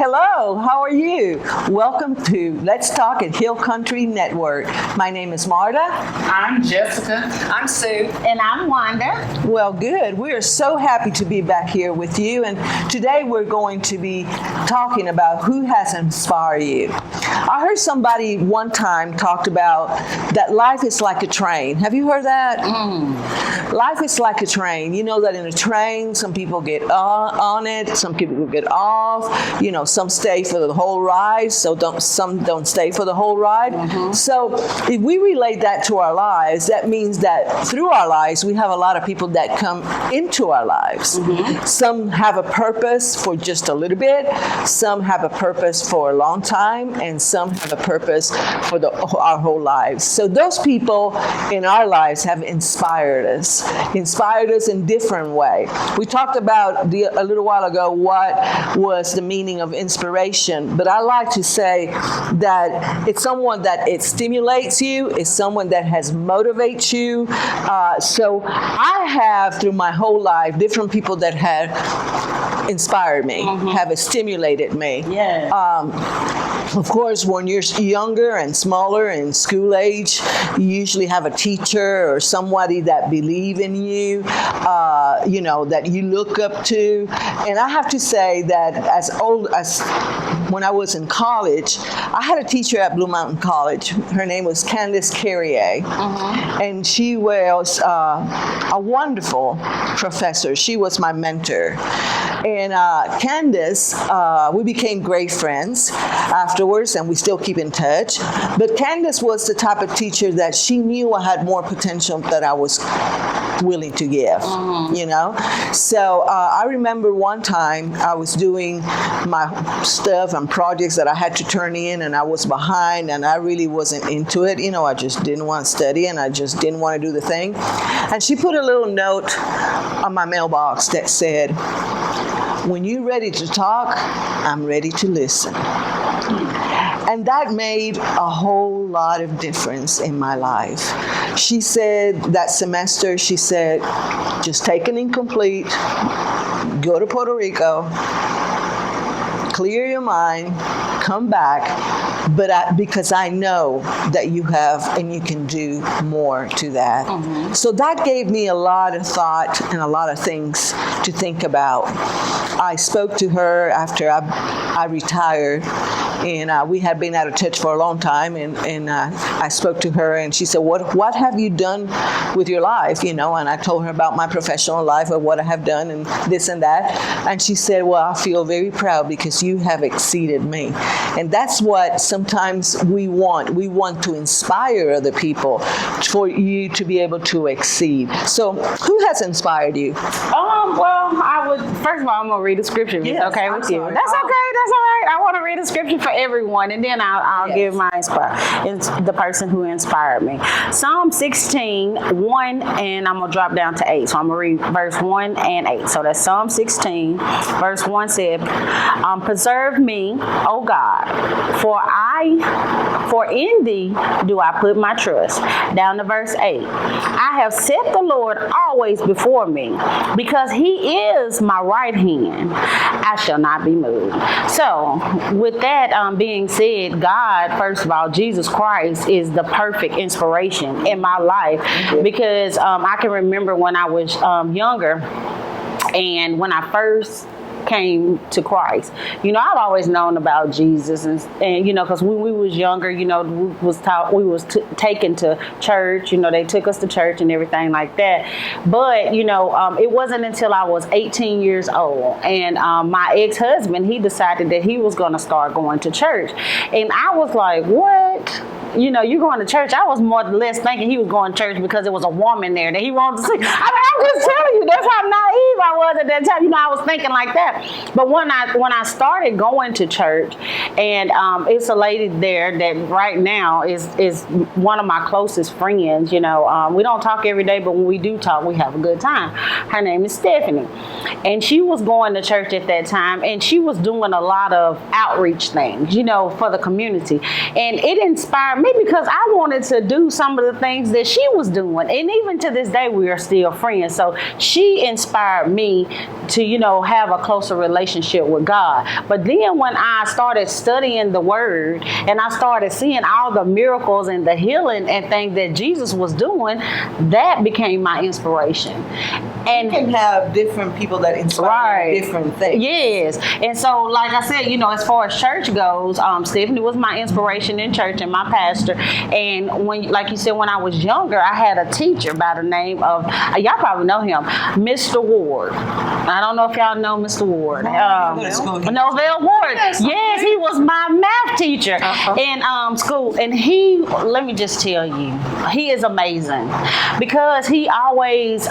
Hello, how are you? Welcome to Let's Talk at Hill Country Network. My name is Marta. I'm Jessica. I'm Sue. And I'm Wanda. Well, good. We are so happy to be back here with you. And today we're going to be talking about who has inspired you. I heard somebody one time talked about that life is like a train. Have you heard that? Life is like a train. You know that in a train, some people get on it, some people get off. You know, some stay for the whole ride, some don't stay for the whole ride. So if we relate that to our lives, that means that through our lives, we have a lot of people that come into our lives. Some have a purpose for just a little bit, some have a purpose for a long time, and some have a purpose for our whole lives. So those people in our lives have inspired us in different ways. We talked about a little while ago what was the meaning of inspiration, but I like to say that it's someone that it stimulates you, it's someone that has motivates you. So I have through my whole life different people that have inspired me, have stimulated me. Of course, when you're younger and smaller and school age, you usually have a teacher or somebody that believe in you, that you look up to. And I have to say that as when I was in college, I had a teacher at Blue Mountain College. Her name was Candace Carrier, and she was a wonderful professor. She was my mentor. And Candace, we became great friends afterwards, and we still keep in touch. But Candace was the type of teacher that she knew I had more potential that I was willing to give, So I remember one time I was doing my stuff and projects that I had to turn in, and I was behind, and I really wasn't into it. I just didn't want to study, and I just didn't want to do the thing. And she put a little note on my mailbox that said, "When you're ready to talk, I'm ready to listen." And that made a whole lot of difference in my life. She said that semester, just take an incomplete, go to Puerto Rico, clear your mind, come back, because I know that you have and you can do more to that. So that gave me a lot of thought and a lot of things to think about. I spoke to her after I retired, and we had been out of touch for a long time, and I spoke to her, and she said, what have you done with your life, and I told her about my professional life and what I have done and this and that, and she said, well, I feel very proud because you have exceeded me. And that's what sometimes we want to inspire other people for you to be able to exceed. So who has inspired you? First of all, I'm going to read a scripture. Yes, okay with you? Sorry. That's okay. That's all right. I want to read a scripture for everyone, and then I'll give my the person who inspired me. Psalm 16, 1, and I'm going to drop down to 8. So I'm going to read verse 1 and 8. So that's Psalm 16, verse 1 said, preserve me, O God, for in thee do I put my trust. Down to verse 8. I have set the Lord always before me, because he is my right hand. I shall not be moved. So with that being said, God, first of all, Jesus Christ is the perfect inspiration in my life, because I can remember when I was younger, and when I first came to Christ, I've always known about Jesus, and because when we was younger, we was taken to church. They took us to church and everything like that. But it wasn't until I was 18 years old, and my ex-husband, he decided that he was going to start going to church, and I was like, what? You going to church? I was more or less thinking he was going to church because there was a woman there that he wanted to see. I'm just telling you, that's how naive I was at that time. I was thinking like that. But when I started going to church, and it's a lady there that right now is one of my closest friends. We don't talk every day, but when we do talk, we have a good time. Her name is Stephanie, and she was going to church at that time, and she was doing a lot of outreach things, for the community, and it inspired me because I wanted to do some of the things that she was doing, and even to this day we are still friends. So she inspired me to have a close closer relationship with God. But then when I started studying the word and I started seeing all the miracles and the healing and things that Jesus was doing, that became my inspiration. And You can have different people that inspire different things. Yes. And so, like I said, as far as church goes, Stephanie was my inspiration in church and my pastor. And when, like you said, when I was younger, I had a teacher by the name of, y'all probably know him, Mr. Ward. I don't know if y'all know Mr. Ward. Novell Ward. Yes, he was my math teacher in school. And let me just tell you, he is amazing because he always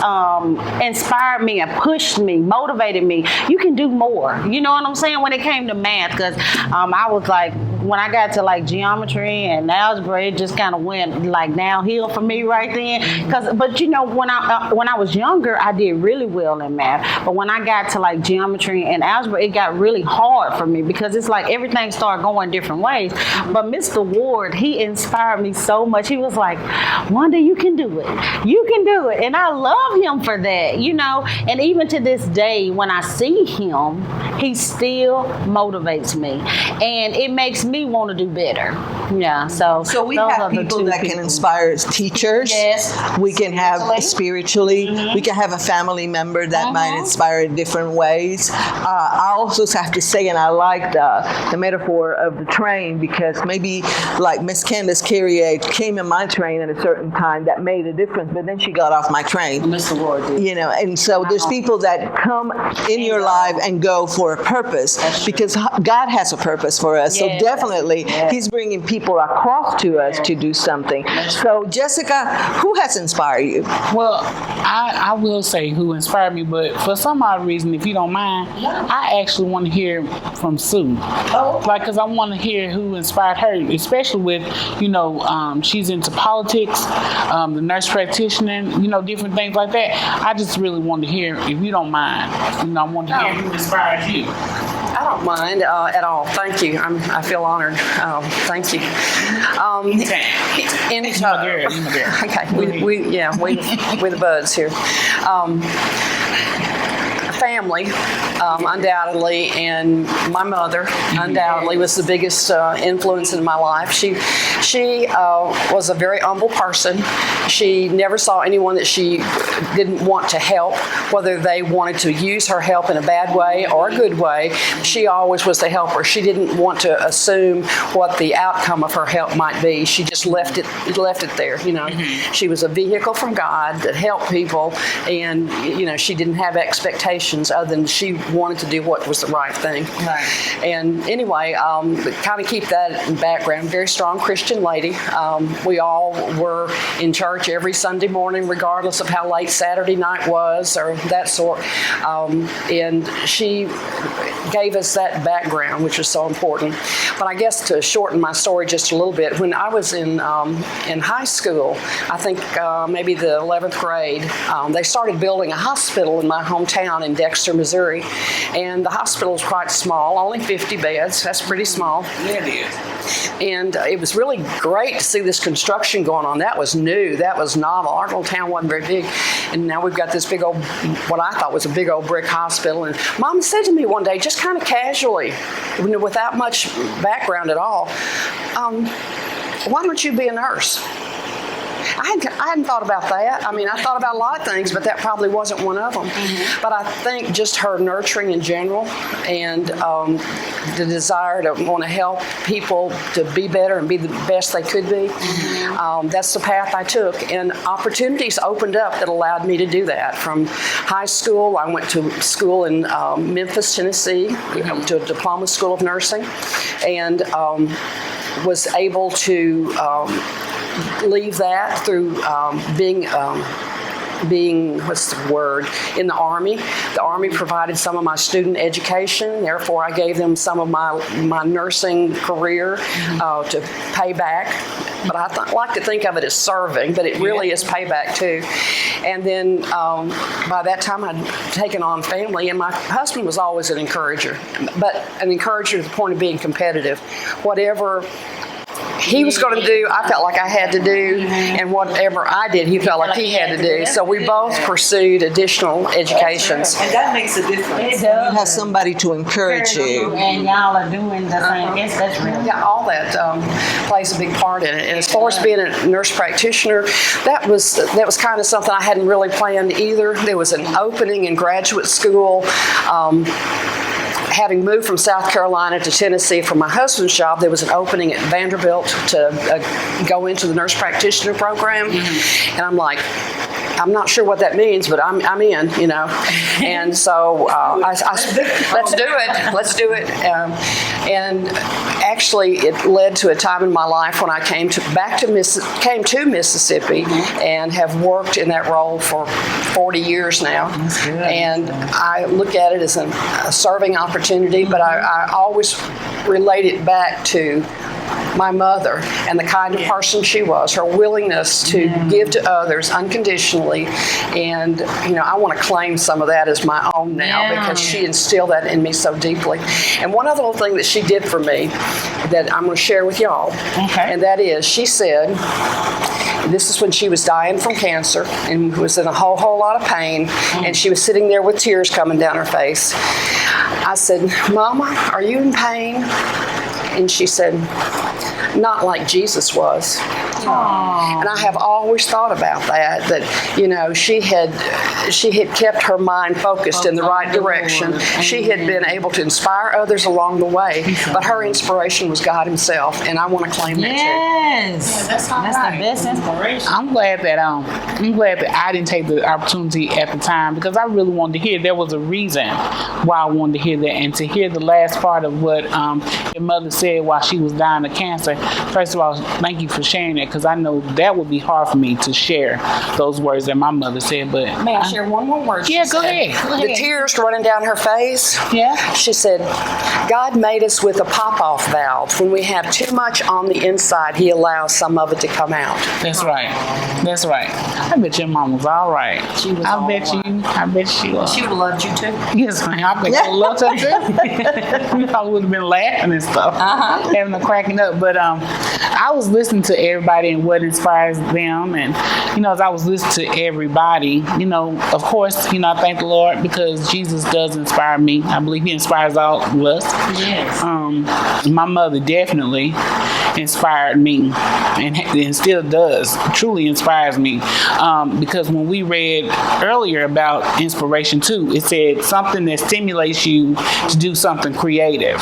inspired me and pushed me, motivated me. You can do more. You know what I'm saying? When it came to math, because I was like, when I got to like geometry and algebra, it just kind of went like downhill for me right then. But when I was younger, I did really well in math. But when I got to like geometry and algebra, it got really hard for me because it's like everything started going different ways. But Mr. Ward, he inspired me so much. He was like, Wanda, you can do it. You can do it. And I love him for that, And even to this day, when I see him, he still motivates me. And it makes me want to do better. Yeah. So we have people that can inspire as teachers. Yes. We can have spiritually. We can have a family member that might inspire in different ways. I also have to say, and I like the metaphor of the train because maybe like Miss Candace Carrier came in my train at a certain time that made a difference, but then she got off my train. Mr. Ward did. And so there's people that come in your life and go for a purpose because God has a purpose for us. So definitely He's bringing people across to us to do something. So Jessica, who has inspired you? Well, I will say who inspired me, but for some odd reason, if you don't mind, I actually want to hear from Sue. Oh. Like, because I want to hear who inspired her, especially with, she's into politics, the nurse practitioner, different things like that. I just really want to hear, if you don't mind, I want to hear who inspired you. I don't mind at all. Thank you. I feel honored. Thank you. Anytime. Okay. We're the buds here. Family, undoubtedly, and my mother undoubtedly was the biggest influence in my life. She was a very humble person. She never saw anyone that she didn't want to help, whether they wanted to use her help in a bad way or a good way. She always was the helper. She didn't want to assume what the outcome of her help might be. She just left it there. She was a vehicle from God that helped people, and she didn't have expectations other than she wanted to do what was the right thing. Right. And anyway, kind of keep that in background. Very strong Christian lady. We all were in church every Sunday morning, regardless of how late Saturday night was or that sort. And she gave us that background, which was so important. But I guess to shorten my story just a little bit, when I was in high school, I think maybe the 11th grade, they started building a hospital in my hometown in Dexter, Missouri. And the hospital is quite small, only 50 beds. That's pretty small. Yeah, it is. And it was really great to see this construction going on. That was new. That was novel. Our little town wasn't very big. And now we've got this big old, what I thought was a big old brick hospital. And Mom said to me one day, just kind of casually, without much background at all, why don't you be a nurse? I hadn't thought about that. I mean, I thought about a lot of things, but that probably wasn't one of them. Mm-hmm. But I think just her nurturing in general and the desire to want to help people to be better and be the best they could be, that's the path I took. And opportunities opened up that allowed me to do that. From high school, I went to school in Memphis, Tennessee, to a diploma school of nursing, and was able to leave that through being, what's the word, in the Army. The Army provided some of my student education. Therefore, I gave them some of my nursing career to pay back. But I like to think of it as serving, but it really is payback too. And then by that time, I'd taken on family, and my husband was always an encourager, but an encourager to the point of being competitive. Whatever he was going to do, I felt like I had to do, and whatever I did, he felt like he had to do. So we both pursued additional educations. And that makes a difference. You have somebody to encourage you. And y'all are doing the same. Yes, that's real. Yeah, all that plays a big part in it. And as far as being a nurse practitioner, that was kind of something I hadn't really planned either. There was an opening in graduate school. Having moved from South Carolina to Tennessee for my husband's job, there was an opening at Vanderbilt to go into the nurse practitioner program. And I'm like, I'm not sure what that means, but I'm in, you know. And so let's do it. And actually, it led to a time in my life when I came to Mississippi and have worked in that role for 40 years now. That's good. And I look at it as a serving opportunity, but I always relate it back to my mother and the kind of person she was, her willingness to give to others unconditionally. And, you know, I want to claim some of that as my own now because she instilled that in me so deeply. And one other little thing that she did for me that I'm going to share with y'all, and that is she said, this is when she was dying from cancer and was in a whole lot of pain, and she was sitting there with tears coming down her face. I said, Mama, are you in pain? And she said, not like Jesus was. And I have always thought about that, you know, she had kept her mind focused in the right direction. She had been able to inspire others along the way, but her inspiration was God himself, and I want to claim that too. Yes, that's the best inspiration. I'm glad that I didn't take the opportunity at the time, because I really wanted to hear. There was a reason why I wanted to hear that, and to hear the last part of what your mother said while she was dying of cancer. First of all, thank you for sharing that, because I know that would be hard for me to share those words that my mother said. But may I share one more word? Yeah, go ahead. The tears running down her face. Yeah. She said, God made us with a pop-off valve. When we have too much on the inside, he allows some of it to come out. That's right. That's right. I bet your mom was all right. She was I bet she was. She would have loved you too. Yes, ma'am. I bet she loved her too. We probably would have been laughing and stuff, having a cracking up. But I was listening to everybody and what inspires them, and you know, as I was listening to everybody, you know, of course, you know, I thank the Lord because Jesus does inspire me. I believe he inspires all of us. Yes. My mother definitely inspired me, and still does, truly inspires me, because when we read earlier about inspiration too, it said something that stimulates you to do something creative.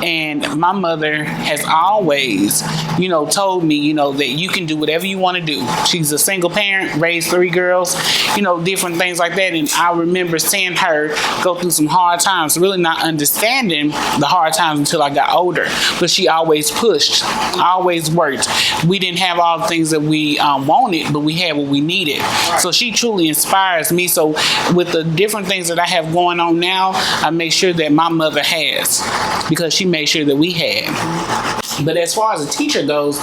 And my mother has always, you know, told me, you know, that you can do whatever you want to do. She's a single parent, raised 3 girls, you know, different things like that. And I remember seeing her go through some hard times, really not understanding the hard times until I got older. But she always pushed, always worked. We didn't have all the things that we wanted, but we had what we needed. So she truly inspires me. So with the different things that I have going on now, I make sure that my mother has, because she made sure that we had. But as far as a teacher goes,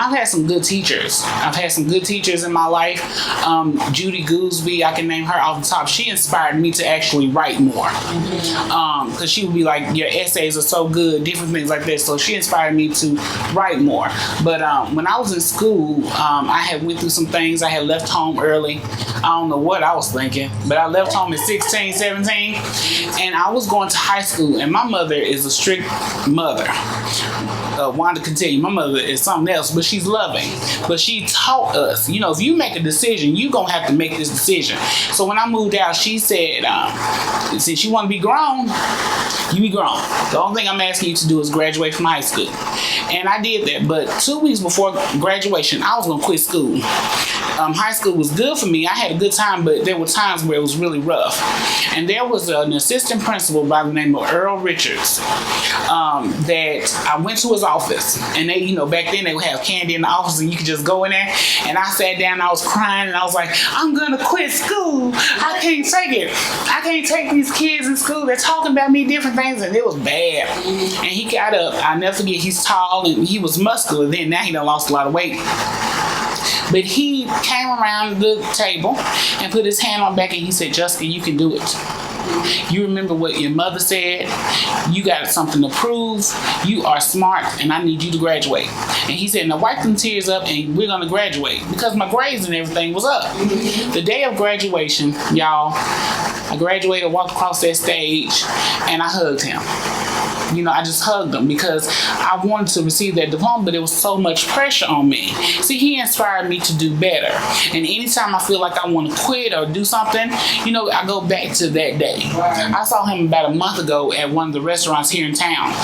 I've had some good teachers. I've had some good teachers in my life. Judy Gooseby, I can name her off the top. She inspired me to actually write more. Because she would be like, your essays are so good, different things like that. So she inspired me to write more. But when I was in school, I had went through some things. I had left home early. I don't know what I was thinking, but I left home at 16, 17. And I was going to high school. And my mother is a strict mother. Wanda can tell you, my mother is something else, but she's loving. But she taught us, you know, if you make a decision, you're going to have to make this decision. So when I moved out, she said, since you want to be grown, you be grown. The only thing I'm asking you to do is graduate from high school. And I did that. But 2 weeks before graduation, I was going to quit school. High school was good for me. I had a good time, but there were times where it was really rough. And there was an assistant principal by the name of Earl Richards that I went to his office. And they, you know, back then they would have candy in the office and you could just go in there. And I sat down and I was crying and I was like, I'm going to quit school. I can't take it. I can't take these kids in school. They're talking about me different things, and it was bad. And he got up. I'll never forget, he's tall and he was muscular then. Now he done lost a lot of weight. But he came around the table and put his hand on my back and he said, Jessica, you can do it. You remember what your mother said. You got something to prove. You are smart, and I need you to graduate. And he said, now wipe them tears up, and we're going to graduate. Because my grades and everything was up. The day of graduation, y'all, I graduated, walked across that stage, and I hugged him. You know, I just hugged him because I wanted to receive that diploma, but there was so much pressure on me. See, he inspired me to do better. And anytime I feel like I want to quit or do something, you know, I go back to that day. I saw him about a month ago at one of the restaurants here in town.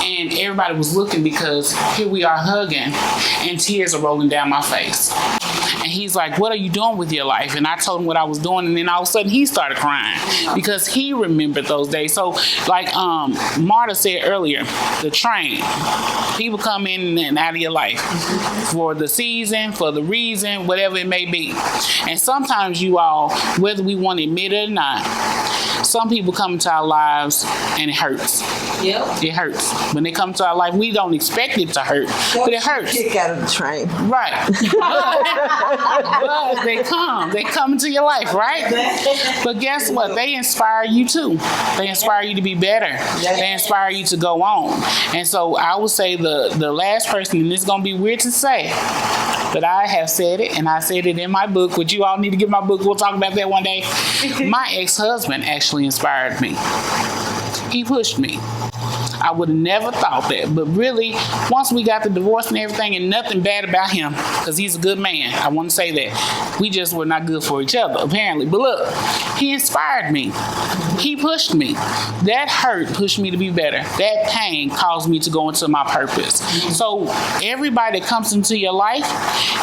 And everybody was looking because here we are hugging and tears are rolling down my face. And he's like, what are you doing with your life? And I told him what I was doing. And then all of a sudden he started crying because he remembered those days. So like Marta said earlier, the train. People come in and out of your life for the season, for the reason, whatever it may be. And sometimes you all, whether we want to admit it or not, some people come into our lives and it hurts. Yep. It hurts. When they come to our life, we don't expect it to hurt, but it hurts. Kick out of the train. Right. But they come into your life, right? But guess what? They inspire you too. They inspire you to be better. They inspire you to go on. And so I would say the last person, and it's going to be weird to say, but I have said it, and I said it in my book, which you all need to get my book. We'll talk about that one day. My ex-husband actually inspired me. He pushed me. I would have never thought that. But really, once we got the divorce and everything, and nothing bad about him, because he's a good man. I want to say that. We just were not good for each other, apparently. But look, he inspired me. He pushed me. That hurt pushed me to be better. That pain caused me to go into my purpose. So everybody that comes into your life,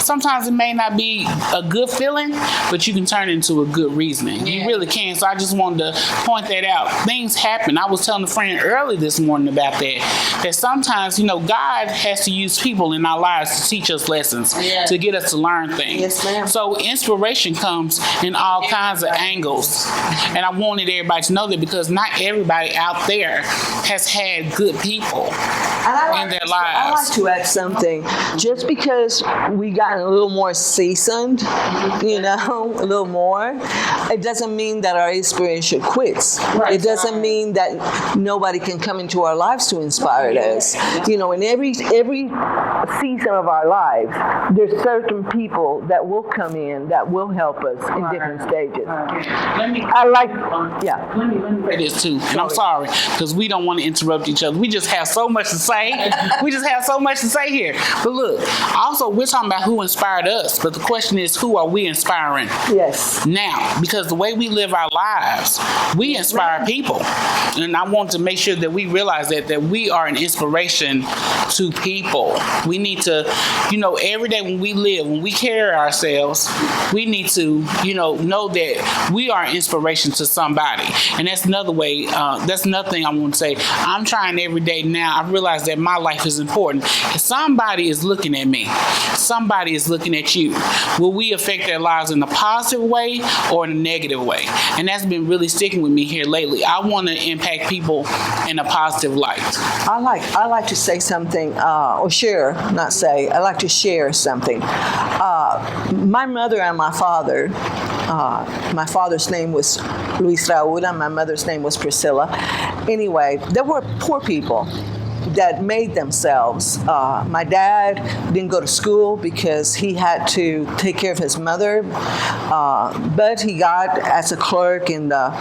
sometimes it may not be a good feeling, but you can turn it into a good reasoning. You really can. So I just wanted to point that out. Things happen. I was telling a friend early this morning about that sometimes, you know, God has to use people in our lives to teach us lessons, to get us to learn things. Yes, ma'am. So inspiration comes in all kinds of angles. And I wanted everybody to know that because not everybody out there has had good people in their lives. I like to add something. Just because we got a little more seasoned, you know, a little more, it doesn't mean that our inspiration quits. It doesn't mean that nobody can come into our lives to inspire us. You know, in every season of our lives, there's certain people that will come in that will help us in different stages. Let me say this too, and I'm sorry because we don't want to interrupt each other. We just have so much to say. Here. But look, also we're talking about who inspired us, but the question is, who are we inspiring? Yes. Now, because the way we live our lives, we inspire people, and I want to make sure that we realize that we are an inspiration to people. We need to, you know, every day when we live, when we carry ourselves, we need to, you know that we are an inspiration to somebody. And that's another way, that's another thing I want to say. I'm trying every day now. I realize that my life is important. Somebody is looking at me. Somebody is looking at you. Will we affect their lives in a positive way or in a negative way? And that's been really sticking with me here lately. I want to impact people in a positive light. I like to say something, or share, not say. I like to share something. My mother and my father's name was Luis Raúl and my mother's name was Priscilla. Anyway, there were poor people that made themselves. My dad didn't go to school because he had to take care of his mother, but he got as a clerk in the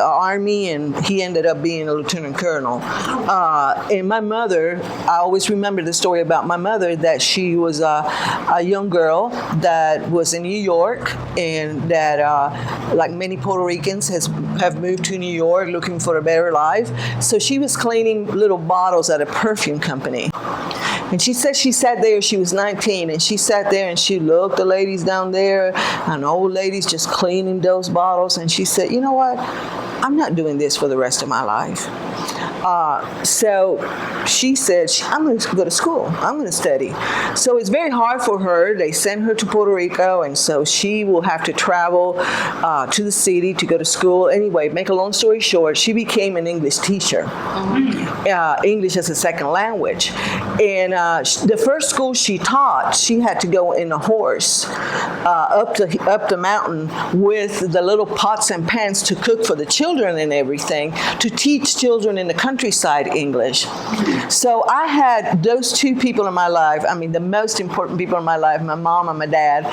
army, and he ended up being a lieutenant colonel. And my mother, I always remember the story about my mother, that she was a young girl that was in New York, and that, like many Puerto Ricans, have moved to New York looking for a better life. So she was cleaning little bottles at a perfume company. And she said she sat there, she was 19, and she sat there and she looked the ladies down there, and old ladies just cleaning those bottles, and she said, you know what, I'm not doing this for the rest of my life. So she said, I'm going to go to school. I'm going to study. So it's very hard for her. They sent her to Puerto Rico, and so she will have to travel to the city to go to school. Anyway, make a long story short, she became an English teacher, English as a second language. And the first school she taught, she had to go in a horse up the mountain with the little pots and pans to cook for the children and everything, to teach children in the countryside English. So I had those two people in my life, I mean, the most important people in my life, my mom and my dad,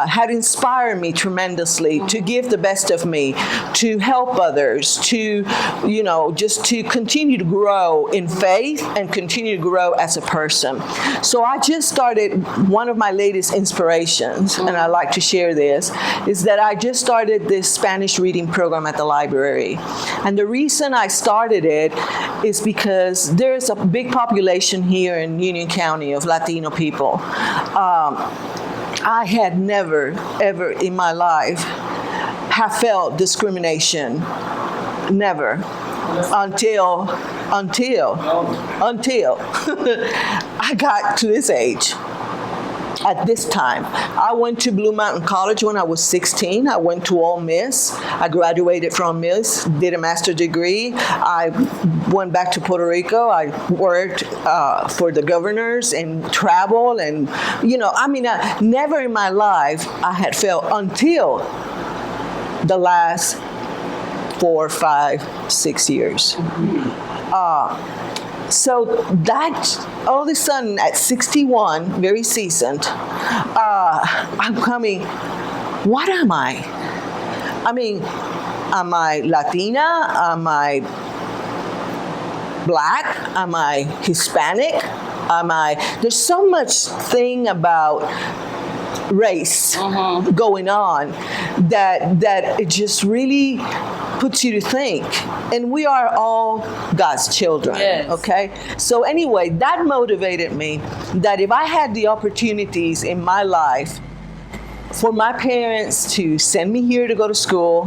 had inspired me tremendously to give the best of me, to help others, to, you know, just to continue to grow in faith and continue to grow as a person. So I just started, one of my latest inspirations, and I like to share this, is that I just started this Spanish reading program at the library. And the reason I started it is because there's a big population here in Union County of Latino people. I had never, ever in my life have felt discrimination. Never. Until I got to this age. At this time, I went to Blue Mountain College when I was 16. I went to Ole Miss. I graduated from Miss, did a master's degree. I went back to Puerto Rico. I worked for the governors and travel, and you know, I mean, never in my life I had felt until the last 4, 5, 6 years. So that, all of a sudden, at 61, very seasoned, I'm coming, what am I? I mean, am I Latina? Am I Black? Am I Hispanic? There's so much thing about race going on that it just really puts you to think. And we are all God's children, okay? So anyway, that motivated me that if I had the opportunities in my life for my parents to send me here to go to school,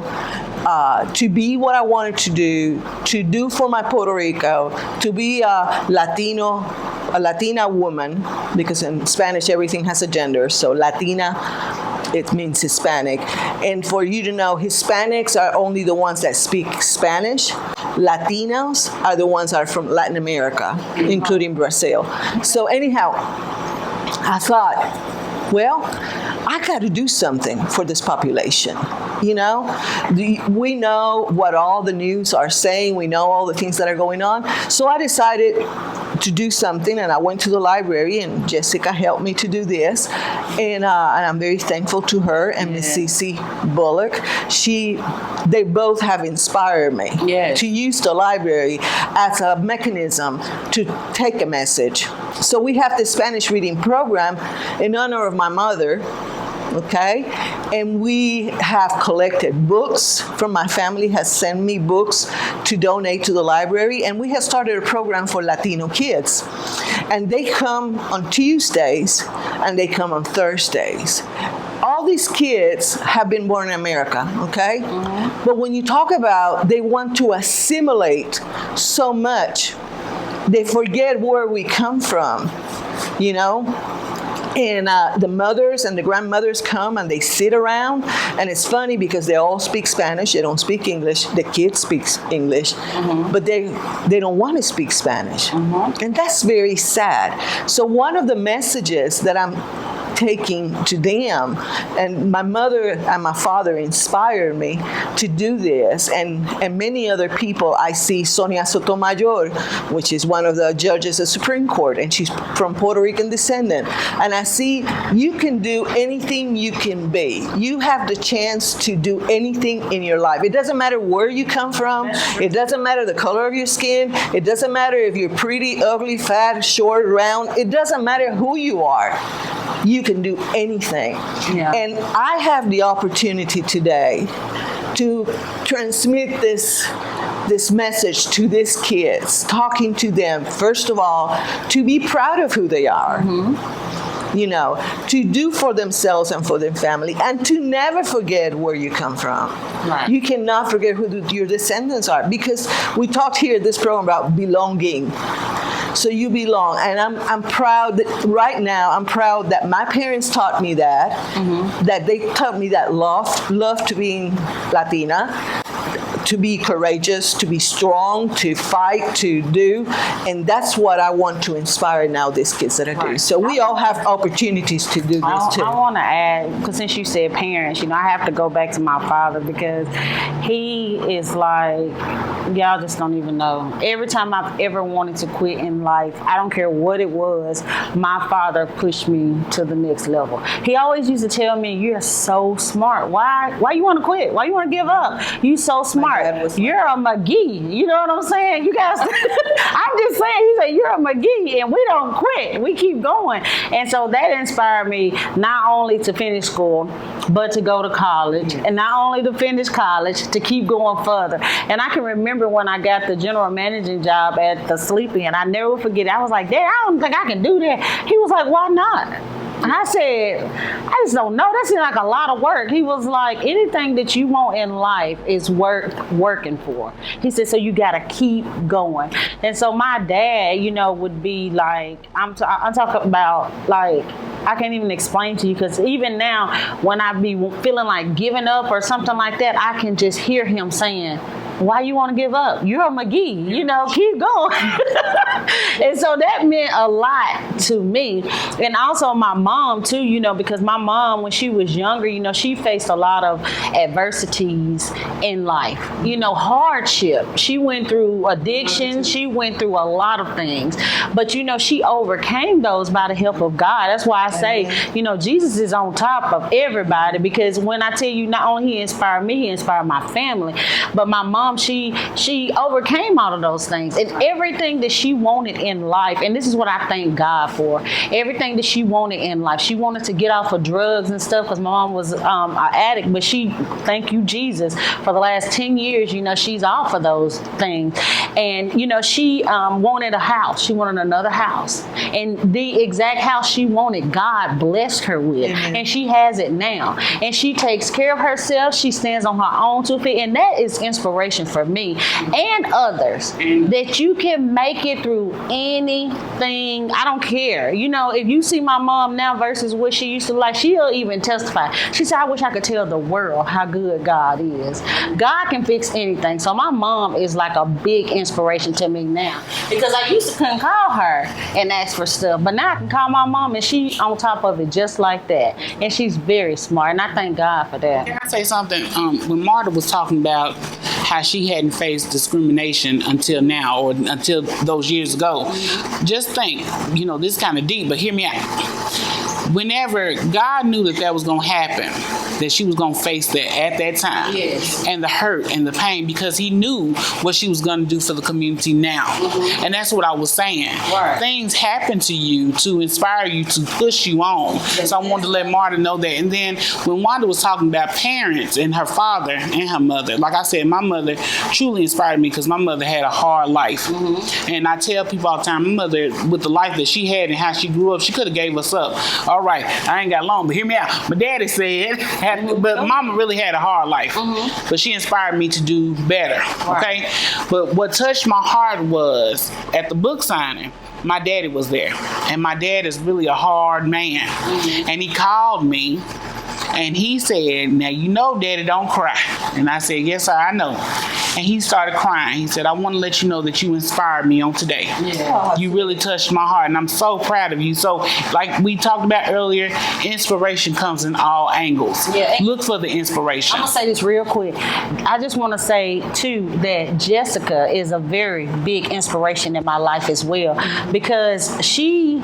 to be what I wanted to do for my Puerto Rico, to be a Latina woman, because in Spanish everything has a gender, so Latina, it means Hispanic. And for you to know, Hispanics are only the ones that speak Spanish. Latinos are the ones that are from Latin America, including Brazil. So anyhow, I thought, well, I got to do something for this population. You know, we know what all the news are saying. We know all the things that are going on. So I decided to do something, and I went to the library, and Jessica helped me to do this. And I'm very thankful to her and Miss Cece Bullock. They both have inspired me to use the library as a mechanism to take a message. So we have this Spanish reading program in honor of my mother. Okay, and we have collected books from my family, has sent me books to donate to the library, and we have started a program for Latino kids. And they come on Tuesdays and they come on Thursdays. All these kids have been born in America, okay? But when you talk about they want to assimilate so much, they forget where we come from, you know? And the mothers and the grandmothers come and they sit around, and it's funny because they all speak Spanish. They don't speak English. The kids speak English, but they don't want to speak Spanish, and that's very sad. So one of the messages that I'm taking to them, and my mother and my father inspired me to do this, and many other people. I see Sonia Sotomayor, which is one of the judges of the Supreme Court, and she's from Puerto Rican descendant, and I see you can do anything you can be. You have the chance to do anything in your life. It doesn't matter where you come from. It doesn't matter the color of your skin. It doesn't matter if you're pretty, ugly, fat, short, round. It doesn't matter who you are. You can do anything. And I have the opportunity today to transmit this message to these kids, talking to them, first of all, to be proud of who they are. You know, to do for themselves and for their family, and to never forget where you come from. You cannot forget who your descendants are, because we talked here in this program about belonging. So you belong, and I'm proud that right now, I'm proud that my parents taught me that, that they taught me that love to being Latina, to be courageous, to be strong, to fight, to do. And that's what I want to inspire now these kids that are doing. So we all have opportunities to do this too. I want to add, because since you said parents, I have to go back to my father, because he is like, y'all just don't even know. Every time I've ever wanted to quit in life, I don't care what it was, my father pushed me to the next level. He always used to tell me, you're so smart. Why you want to quit? Why you want to give up? You so smart. You're a McGee. You know what I'm saying? You guys, I'm just saying, he said, you're a McGee, and we don't quit. We keep going. And so that inspired me not only to finish school, but to go to college. And not only to finish college, to keep going further. And I can remember when I got the general managing job at the Sleepy, and I never forget it. I was like, Dad, I don't think I can do that. He was like, why not? And I said, I just don't know. That seems like a lot of work. He was like, anything that you want in life is worth working for. He said, so you got to keep going. And so my dad, would be like, I'm talking about, like, I can't even explain to you, because even now when I be feeling like giving up or something like that, I can just hear him saying, why you want to give up? You're a McGee, keep going. And so that meant a lot to me. And also my mom too, because my mom, when she was younger, she faced a lot of adversities in life, hardship. She went through addiction. She went through a lot of things, but she overcame those by the help of God. That's why I say, Jesus is on top of everybody, because when I tell you, not only he inspired me, he inspired my family, but my mom, she overcame all of those things, and everything that she wanted in life. And this is what I thank God for. Everything that she wanted in life. She wanted to get off of drugs and stuff, because my mom was an addict, but thank you, Jesus, for the last 10 years, she's off of those things. And, she wanted a house. She wanted another house. And the exact house she wanted, God blessed her with. Mm-hmm. And she has it now. And she takes care of herself. She stands on her own 2 feet. And that is inspiration for me and others, that you can make it through anything. I don't care. If you see my mom now versus what she used to like, she'll even testify. She said, I wish I could tell the world how good God is. God can fix anything. So my mom is like a big inspiration to me now, because I used to couldn't call her and ask for stuff, but now I can call my mom and she on top of it just like that. And she's very smart, and I thank God for that. Can I say something? When Marta was talking about how she hadn't faced discrimination until now, or until those years ago, just think, this is kind of deep, but hear me out. Whenever God knew that was going to happen, that she was going to face that at that time, yes, and the hurt and the pain, because he knew what she was going to do for the community now. Mm-hmm. And that's what I was saying. Right. Things happen to you to inspire you, to push you on. So I wanted to let Marta know that. And then when Wanda was talking about parents and her father and her mother, like I said, my mother truly inspired me, because my mother had a hard life. Mm-hmm. And I tell people all the time, my mother, with the life that she had and how she grew up, she could have gave us up. All right, I ain't got long, but hear me out. My daddy said, but mama really had a hard life. Mm-hmm. But she inspired me to do better, okay? Right. But what touched my heart was, at the book signing, my daddy was there. And my dad is really a hard man. Mm-hmm. And he called me, and he said, now Daddy don't cry. And I said, yes, sir, I know. And he started crying. He said, I want to let you know that you inspired me on today. Yeah. You really touched my heart, and I'm so proud of you. So, like we talked about earlier, inspiration comes in all angles. Yeah. Look for the inspiration. I'm going to say this real quick. I just want to say, too, that Jessica is a very big inspiration in my life as well, because she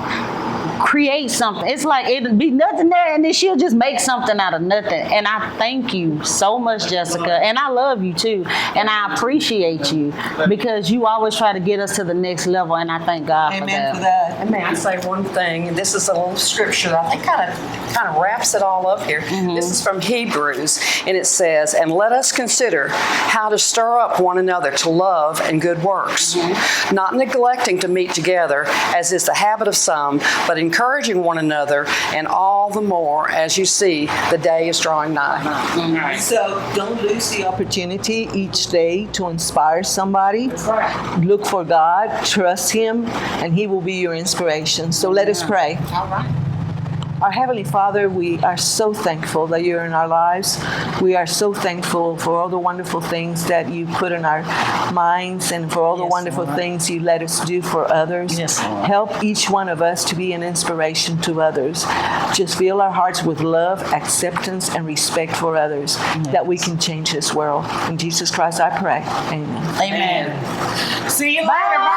create something. It's like it'll be nothing there, and then she'll just make something out of nothing. And I thank you so much, Jessica, and I love you too, and I appreciate you, because you always try to get us to the next level, and I thank God for that. And may I say one thing? This is a little scripture that I think kind of wraps it all up here. Mm-hmm. This is from Hebrews, and it says, and let us consider how to stir up one another to love and good works, mm-hmm, not neglecting to meet together, as is the habit of some, but encouraging one another, and all the more as you see the day is drawing nigh. Mm-hmm. So don't lose the opportunity each day to inspire somebody. That's right. Look for God, trust Him, and He will be your inspiration. So let us pray. All right. Our Heavenly Father, we are so thankful that you're in our lives. We are so thankful for all the wonderful things that you put in our minds and for all the wonderful things you let us do for others. Yes, Lord. Help each one of us to be an inspiration to others. Just fill our hearts with love, acceptance, and respect for others, that we can change this world. In Jesus Christ I pray. Amen. Amen. See you later. Bye.